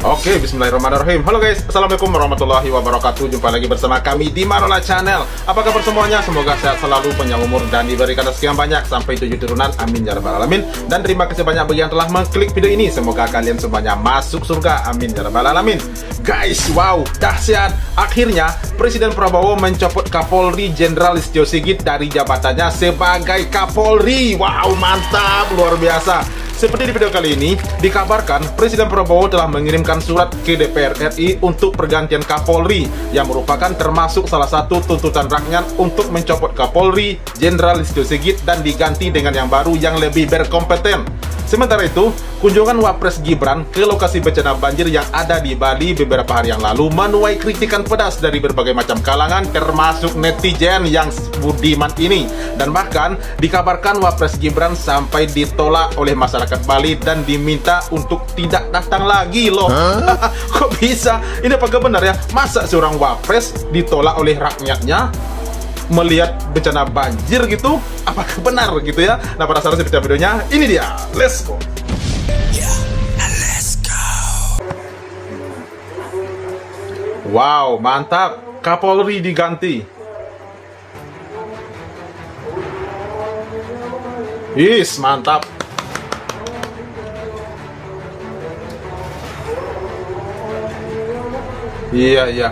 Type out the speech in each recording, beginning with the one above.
Oke, bismillahirrahmanirrahim. Halo guys, assalamualaikum warahmatullahi wabarakatuh. Jumpa lagi bersama kami di Marola Channel. Apa kabar semuanya? Semoga sehat selalu, panjang umur, dan diberikan rezeki yang banyak sampai 7 turunan. Amin ya rabbal alamin. Dan terima kasih banyak bagi yang telah mengklik video ini. Semoga kalian semuanya masuk surga. Amin ya rabbal alamin. Guys, wow, dahsyat. Akhirnya Presiden Prabowo mencopot Kapolri Jenderal Listio Sigit dari jabatannya sebagai Kapolri. Wow, mantap, luar biasa. Seperti di video kali ini, dikabarkan Presiden Prabowo telah mengirimkan surat ke DPR RI untuk pergantian Kapolri, yang merupakan termasuk salah satu tuntutan rakyat untuk mencopot Kapolri Jenderal Listio Sigit dan diganti dengan yang baru yang lebih berkompeten. Sementara itu, kunjungan Wapres Gibran ke lokasi bencana banjir yang ada di Bali beberapa hari yang lalu menuai kritikan pedas dari berbagai macam kalangan, termasuk netizen yang budiman ini. Dan bahkan dikabarkan Wapres Gibran sampai ditolak oleh masyarakat Bali dan diminta untuk tidak datang lagi loh. Kok bisa? Ini apakah benar ya? Masa seorang Wapres ditolak oleh rakyatnya melihat bencana banjir gitu? Apakah benar gitu ya? Nah, penasaran seperti videonya? Ini dia, let's go. Let's go. Wow, mantap, Kapolri diganti. Yes, mantap. Iya, iya.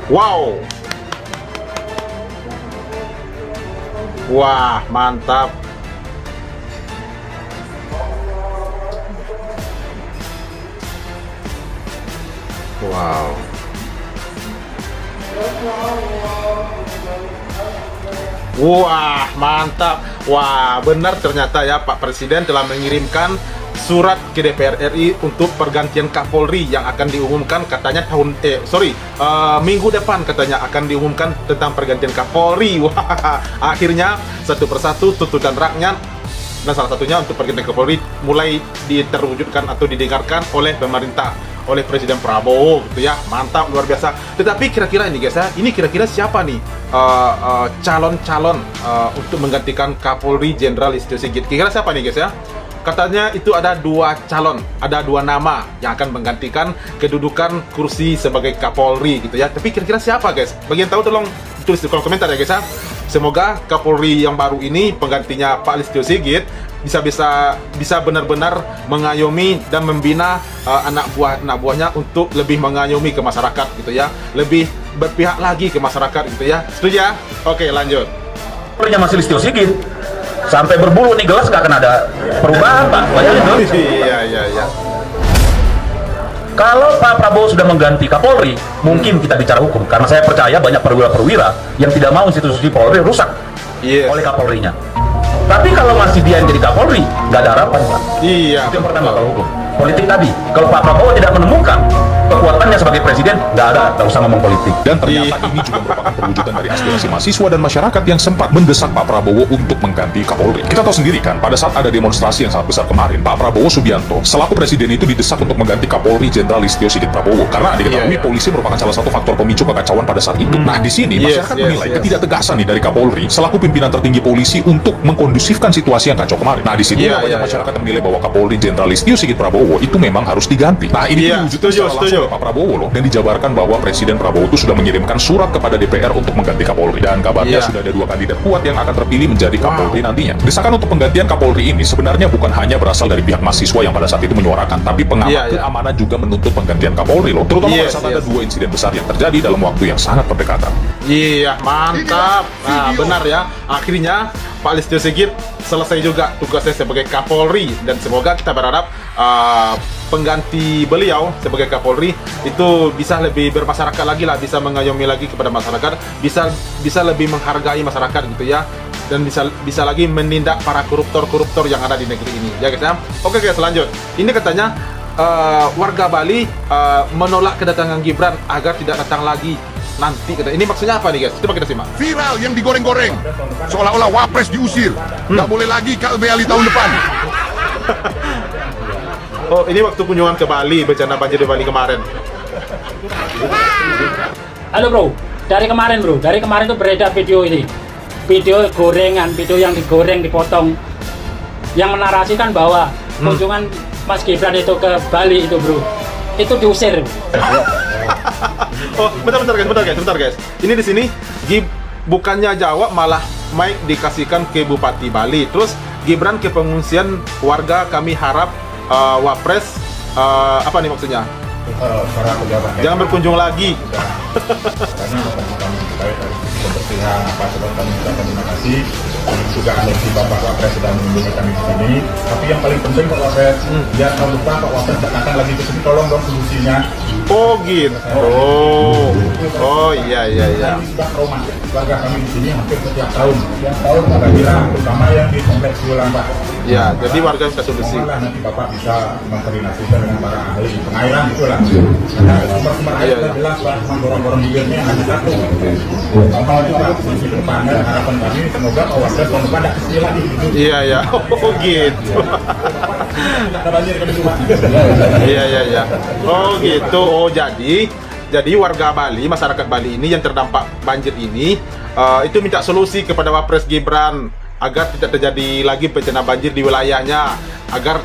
Wow. Wah, mantap. Wow. Wah, mantap. Wah, benar ternyata ya, Pak Presiden telah mengirimkan surat ke DPR RI untuk pergantian Kapolri yang akan diumumkan katanya minggu depan katanya akan diumumkan tentang pergantian Kapolri. Wah, akhirnya satu persatu tuntutan rakyat, nah salah satunya untuk pergantian Kapolri mulai diterwujudkan atau didengarkan oleh pemerintah, oleh Presiden Prabowo gitu ya. Mantap, luar biasa. Tetapi kira-kira ini guys ya, ini kira-kira siapa nih calon-calon untuk menggantikan Kapolri Jenderal Listio Sigit? Kira-kira siapa nih guys ya? Katanya itu ada dua calon, ada dua nama yang akan menggantikan kedudukan kursi sebagai Kapolri gitu ya. Tapi kira-kira siapa guys? Bagi yang tahu tolong tulis di kolom komentar ya guys ya. Semoga Kapolri yang baru ini, penggantinya Pak Listio Sigit, bisa benar-benar mengayomi dan membina anak buahnya untuk lebih mengayomi ke masyarakat gitu ya, lebih berpihak lagi ke masyarakat gitu ya. Setuju ya? Oke, lanjut. Kapolrinya masih Listio Sigit, sampai berbulu nih gelas nggak akan ada perubahan Pak. Bayangin dong. Iya. Kalau Pak Prabowo sudah mengganti Kapolri, mungkin kita bicara hukum, karena saya percaya banyak perwira-perwira yang tidak mau institusi Polri rusak oleh Kapolrinya. Tapi kalau masih dia yang jadi Kapolri, nggak ada harapan Pak. Iya. Itu yang pertama kalau hukum. Politik tadi, kalau Pak Prabowo tidak menemukan kekuatannya sebagai presiden, nggak usah ngomong politik. Dan ternyata ini juga merupakan perwujudan dari aspirasi mahasiswa dan masyarakat yang sempat mendesak Pak Prabowo untuk mengganti Kapolri. Kita tahu sendiri kan, pada saat ada demonstrasi yang sangat besar kemarin, Pak Prabowo Subianto selaku presiden itu didesak untuk mengganti Kapolri Jenderal Listio Sigit Prabowo, karena diketahui polisi merupakan salah satu faktor pemicu kekacauan pada saat itu. Nah, di sini masyarakat menilai ketidaktegasan nih dari Kapolri selaku pimpinan tertinggi polisi untuk mengkondusifkan situasi yang kacau kemarin. Nah, di sini banyak masyarakat yang menilai bahwa Kapolri Jenderal Listio Sigit Prabowo itu memang harus diganti. Nah, ini diwujudkan secara langsung oleh Pak Prabowo loh, dan dijabarkan bahwa Presiden Prabowo itu sudah mengirimkan surat kepada DPR untuk mengganti Kapolri, dan kabarnya sudah ada dua kandidat kuat yang akan terpilih menjadi Kapolri nantinya. Desakan untuk penggantian Kapolri ini sebenarnya bukan hanya berasal dari pihak mahasiswa yang pada saat itu menyuarakan, tapi pengamat keamanan juga menuntut penggantian Kapolri loh, terutama pada saat ada dua insiden besar yang terjadi dalam waktu yang sangat berdekatan. Iya, mantap. Nah, benar ya. Akhirnya Pak Listio Sigit selesai juga tugasnya sebagai Kapolri, dan semoga kita berharap pengganti beliau sebagai Kapolri itu bisa lebih bermasyarakat lagi lah, bisa mengayomi lagi kepada masyarakat, bisa lebih menghargai masyarakat gitu ya, dan bisa lagi menindak para koruptor yang ada di negeri ini ya guys ya. Oke guys, lanjut. Ini katanya warga Bali menolak kedatangan Gibran agar tidak datang lagi nanti. Ini maksudnya apa nih guys? Coba kita simak. Viral yang digoreng-goreng, seolah-olah Wapres diusir, nggak boleh lagi KBLI tahun depan. Oh, ini waktu kunjungan ke Bali, bencana banjir di Bali kemarin. Halo bro, dari kemarin tuh beredar video ini, video gorengan, video yang digoreng, dipotong, yang menarasikan bahwa kunjungan Mas Gibran itu ke Bali itu bro, itu diusir. Oh, bentar guys. Ini di sini bukannya jawab, malah mic dikasihkan ke Bupati Bali. Terus Gibran ke pengungsian warga, kami harap Wapres apa nih maksudnya? Para pejabat Jangan berkunjung lagi. karena kami terkait dari kebersihan apa sebab kami ucapkan terima kasih juga alergi Bapak Wapres sudah mengunjungi kami di sini. Tapi yang paling penting Pak Wapres, jangan lupa Pak Wapres datang lagi ke sini, tolong dong solusinya. Oh gitu. Oh iya. Kami sudah trauma warga kami di sini hampir setiap tahun apabila terutama yang di kompleks Wulan Pak. Ya, jadi warga minta solusi. Malah nanti Bapak bisa mengkoordinasikan dengan para ahli pengairan itulah. Karena sumber air sudah jelas Pak, gorong-gorong bibirnya hanya satu. Kalau kita masih ke depannya, harapan kami semoga Pak Wapres tahun depan ada kecil lagi gitu. Iya. Oh gitu. Ada banjir ke depan. Iya. Oh gitu. Oh jadi warga Bali, masyarakat Bali ini yang terdampak banjir ini itu minta solusi kepada Wapres Gibran agar tidak terjadi lagi bencana banjir di wilayahnya, agar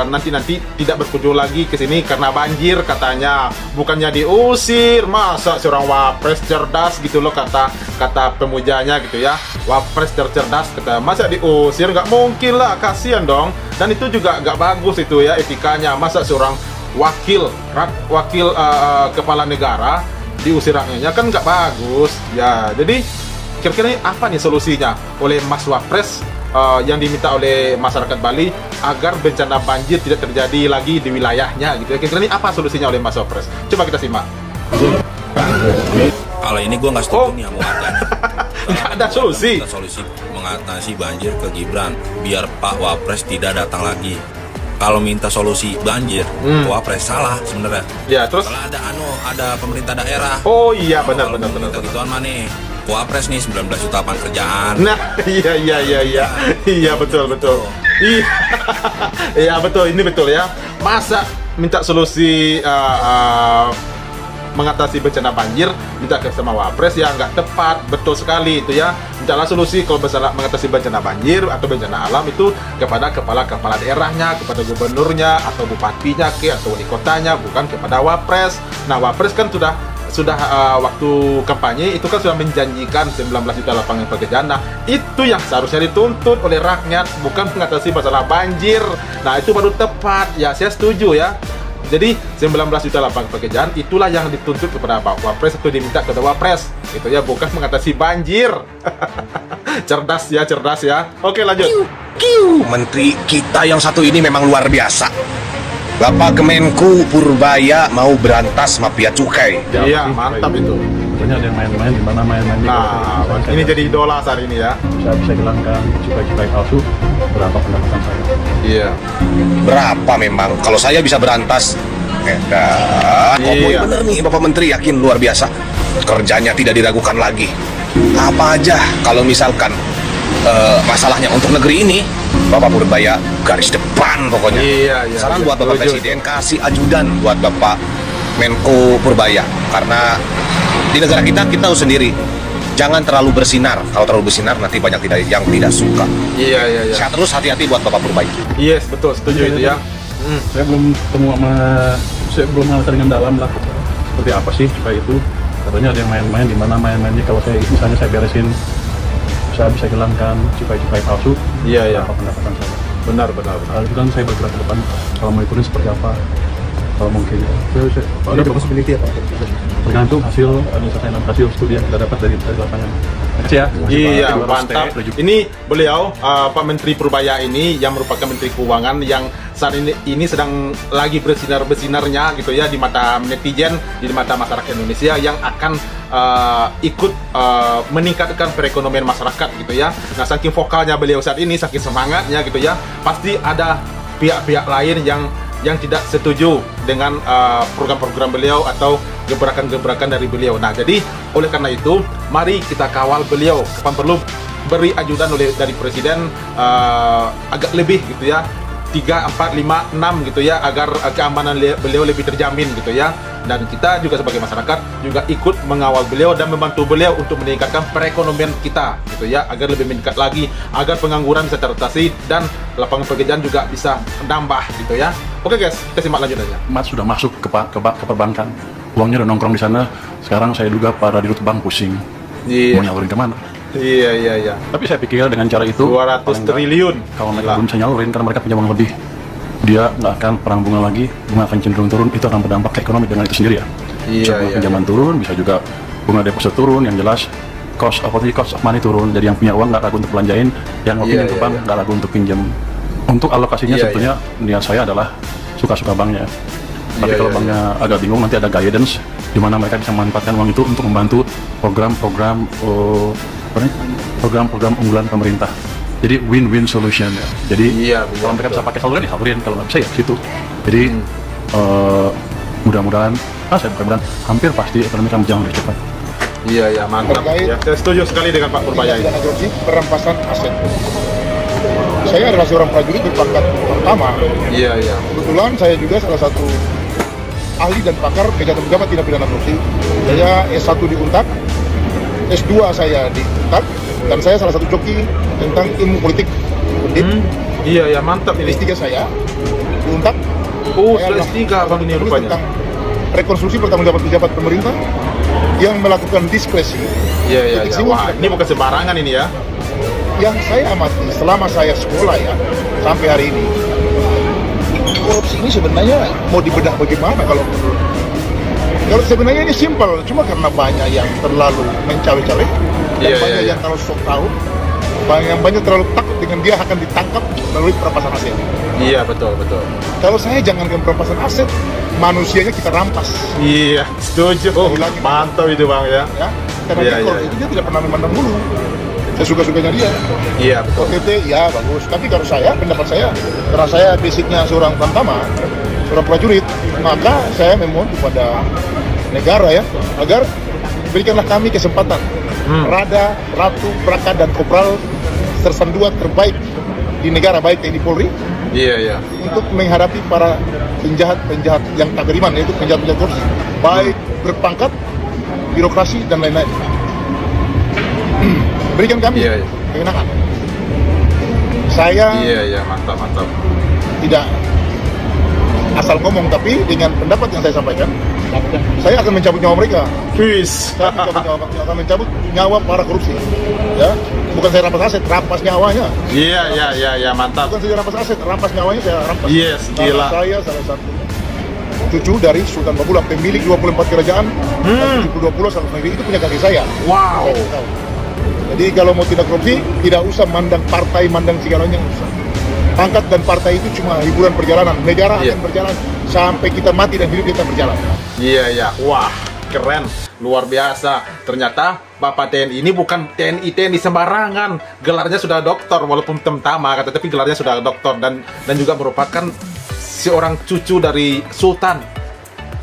nanti tidak berkunjung lagi ke sini karena banjir katanya. Bukannya diusir, masa seorang Wapres cerdas gitu loh, kata pemujanya gitu ya. Wapres cerdas kata, masa diusir? Nggak mungkin lah, kasihan dong. Dan itu juga nggak bagus itu ya etikanya. Masa seorang wakil kepala negara diusir rakyatnya, kan nggak bagus ya. Jadi kira-kira apa nih solusinya oleh Mas Wapres yang diminta oleh masyarakat Bali agar bencana banjir tidak terjadi lagi di wilayahnya gitu ya? Kira-kira ini apa solusinya oleh Mas Wapres? Coba kita simak. Kalau ini gue nggak setuju nih sama warganya. Nggak ada solusi. Ada solusi mengatasi banjir ke Gibran biar Pak Wapres tidak datang lagi. Kalau minta solusi banjir, Wapres salah sebenarnya. Ya, terus kalau ada pemerintah daerah. Oh iya, benar. Gituan mana? Wapres nih 19 juta lapangan kerjaan. Nah, iya betul. Iya betul, ini betul ya. Masa minta solusi mengatasi bencana banjir minta ke sama Wapres ya nggak tepat, betul sekali itu ya. Mintalah solusi kalau misalnya mengatasi bencana banjir atau bencana alam itu kepada kepala daerahnya, kepada gubernurnya atau bupatinya atau wali kotanya, bukan kepada Wapres. Nah, Wapres kan sudah waktu kampanye itu kan sudah menjanjikan 19 juta lapangan pekerjaan. Nah, itu yang seharusnya dituntut oleh rakyat, bukan mengatasi masalah banjir. Nah, itu baru tepat ya, saya setuju ya. Jadi 19 juta lapangan pekerjaan itulah yang dituntut kepada Pak Wapres atau diminta kepada Wapres gitu ya, bukan mengatasi banjir. cerdas ya. Oke, lanjut. Menteri kita yang satu ini memang luar biasa. Bapak Kemenku Purbaya mau berantas mafia cukai. Iya, mantap itu. Tentunya ada yang main-main, di mana main-main. Nah, ini jadi idola saat ini ya. Saya bisa hilangkan cukai-cukai palsu. Berapa pendapatan saya? Iya. Berapa memang? Kalau saya bisa berantas. Iya. Bener nih Bapak Menteri, yakin luar biasa. Kerjanya tidak diragukan lagi. Apa aja kalau misalkan masalahnya untuk negeri ini, Bapak Purbaya garis depan pokoknya. Iya. Saran buat Bapak Presiden, kasih ajudan buat Bapak Menko Purbaya, karena di negara kita tahu sendiri, jangan terlalu bersinar. Kalau terlalu bersinar nanti banyak yang tidak suka. Iya. Sehat terus, hati-hati buat Bapak Purbaya. Yes, betul, setuju itu ya. Saya belum belum ngerti dengan dalam lah seperti apa sih cukai itu. Katanya ada yang main-main, di mana main-mainnya. Kalau misalnya saya beresin, saya bisa hilangkan cukai-cukai palsu. Iya. Apa pendapatan saya? Benar. Itu kan saya bergerak ke depan. Kalau mau ikutin seperti apa? Kalau mungkin. Ada possibility apa? Tergantung hasil studi yang kita dapat dari lapangan. Iya, mantap. Ini beliau Pak Menteri Purbaya ini yang merupakan Menteri Keuangan yang saat ini sedang lagi bersinar-bersinarnya gitu ya di mata netizen, di mata masyarakat Indonesia yang akan ikut meningkatkan perekonomian masyarakat gitu ya. Nah, saking vokalnya beliau saat ini, saking semangatnya gitu ya, pasti ada pihak-pihak lain yang tidak setuju dengan program-program beliau atau gebrakan-gebrakan dari beliau. Nah, jadi oleh karena itu, mari kita kawal beliau. Kapan perlu beri ajudan dari Presiden agak lebih gitu ya, 3, 4, 5, 6 gitu ya, agar keamanan beliau lebih terjamin gitu ya. Dan kita juga sebagai masyarakat juga ikut mengawal beliau dan membantu beliau untuk meningkatkan perekonomian kita gitu ya, agar lebih meningkat lagi, agar pengangguran bisa teratasi dan lapangan pekerjaan juga bisa nambah gitu ya. Oke guys, kita simak lanjutannya. Mat sudah masuk ke perbankan, uangnya udah nongkrong di sana. Sekarang saya duga para dirut bank pusing mau nyalurin kemana. Iya. Tapi saya pikir dengan cara itu 200 triliun. Kalau mereka belum bisa nyalurin karena mereka punya uang lebih, dia nggak akan perang bunga lagi, bunga akan cenderung turun. Itu akan berdampak ke ekonomi dengan itu sendiri ya. Pinjaman turun, bisa juga bunga deposit turun. Yang jelas cost of money turun. Jadi yang punya uang nggak ragu untuk belanjain, yang pinjam ke bank nggak ragu untuk pinjam. Untuk alokasinya sebetulnya niat saya adalah suka-suka banknya. Tapi kalau banknya agak bingung, nanti ada guidance di mana mereka bisa memanfaatkan uang itu untuk membantu program-program unggulan pemerintah. Jadi win-win solution ya. Jadi kalau mereka bisa pakai saluran ya salurin, kalau nggak bisa ya situ. Jadi mudah-mudahan, hampir pasti ekonomi akan berjalan lebih cepat. Iya, mantap. Ya, saya setuju sekali dengan Pak Purbaya ini. Perampasan aset. Saya adalah seorang prajurit berpangkat pertama. Iya. Kebetulan saya juga salah satu ahli dan pakar kejahatan pejabat tindak pidana korupsi. Saya S1 di Untak, S2 saya di Untak, dan saya salah satu joki tentang ilmu politik. Iya, mantap ini. S3 saya di Untak. Sudah S3 Bang ini rupanya. Tentang rekonstruksi pertanggungjawaban pejabat pemerintah yang melakukan diskresi. Iya. Wah, ini bukan sembarangan ini ya. Yang saya amati selama saya sekolah ya, sampai hari ini, korupsi ini sebenarnya mau dibedah bagaimana kalau menurut? Kalau sebenarnya ini simpel, cuma karena banyak yang terlalu mencawe-cawe, dan banyak yang terlalu sok tahu, banyak terlalu takut dengan dia akan ditangkap melalui perampasan aset. Iya, betul. Kalau saya jangankan perampasan aset, manusianya kita rampas. Iya, setuju. Mantap itu Bang ya. Karena dia tidak pernah memandang bulu. Saya suka-sukanya dia. Iya, betul. OTT, ya bagus. Tapi kalau saya, pendapat saya, karena saya basicnya seorang tamtama, seorang prajurit, maka saya memohon kepada negara ya, agar berikanlah kami kesempatan. Rada, Ratu, Braka, dan Kopral sersan 2 terbaik di negara, baik TNI Polri. Iya. Untuk menghadapi para penjahat yang tak beriman, yaitu penjahat korupsi, baik berpangkat, birokrasi, dan lain-lain. Berikan kami kewenangan. Saya mantap. tidak asal ngomong, tapi dengan pendapat yang saya sampaikan, saya akan mencabut nyawa mereka. Saya akan mencabut nyawa para korupsi. Ya, bukan saya rampas aset, rampas nyawanya. Iya, mantap. Bukan saya rampas aset, rampas nyawanya saya rampas. Yes, gila. Saya salah satu cucu dari Sultan Babulah, pemilik 24 kerajaan, 72 pulau sama negeri, itu punya kakek saya. Wow. Jadi kalau mau tidak korupsi, tidak usah mandang partai, mandang segalanya. Pangkat dan partai itu cuma hiburan perjalanan. Negara akan berjalan sampai kita mati dan hidup kita berjalan. Iya. Wah, keren. Luar biasa. Ternyata Bapak TNI ini bukan TNI sembarangan. Gelarnya sudah doktor, walaupun tamtama, tapi gelarnya sudah doktor. Dan juga merupakan seorang cucu dari Sultan.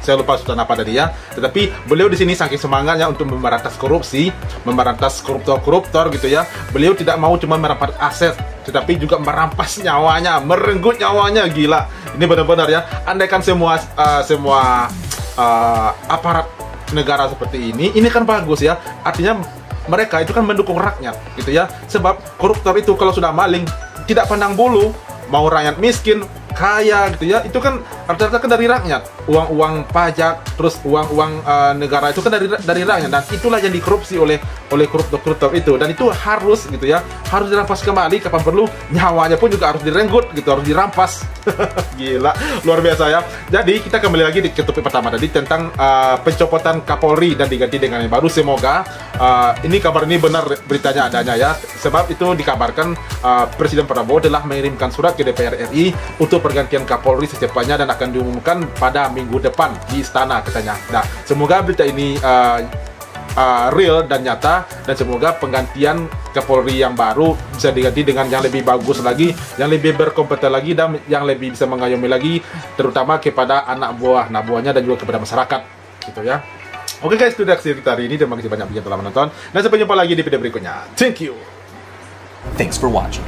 Saya lupa Sultan apa tadi ya. Tetapi beliau di sini saking semangatnya untuk memberantas korupsi, memberantas koruptor gitu ya. Beliau tidak mau cuma merampas aset, tetapi juga merampas nyawanya, merenggut nyawanya. Gila. Ini benar-benar ya. Andaikan semua aparat negara seperti ini kan bagus ya. Artinya mereka itu kan mendukung rakyat gitu ya. Sebab koruptor itu kalau sudah maling tidak pandang bulu, mau rakyat miskin, kaya gitu ya, itu kan rata-rata kan dari rakyat, uang pajak, terus uang negara itu kan dari rakyat, dan itulah yang dikorupsi oleh koruptor itu, dan itu harus gitu ya, harus dirampas kembali kapan perlu, nyawanya pun juga harus direnggut gitu, harus dirampas. Gila, luar biasa ya. Jadi kita kembali lagi ke topik pertama tadi tentang pencopotan Kapolri dan diganti dengan yang baru. Semoga ini kabar ini benar beritanya adanya ya, sebab itu dikabarkan Presiden Prabowo telah mengirimkan surat ke DPR RI untuk pergantian Kapolri secepatnya dan akan diumumkan pada minggu depan di istana katanya. Nah, semoga berita ini real dan nyata, dan semoga penggantian Kapolri yang baru bisa diganti dengan yang lebih bagus lagi, yang lebih berkompeten lagi, dan yang lebih bisa mengayomi lagi, terutama kepada anak buahnya dan juga kepada masyarakat gitu ya. Oke guys, itu dah cerita hari ini. Terima kasih banyak yang telah menonton, dan sampai jumpa lagi di video berikutnya. Thank you. Thanks for watching.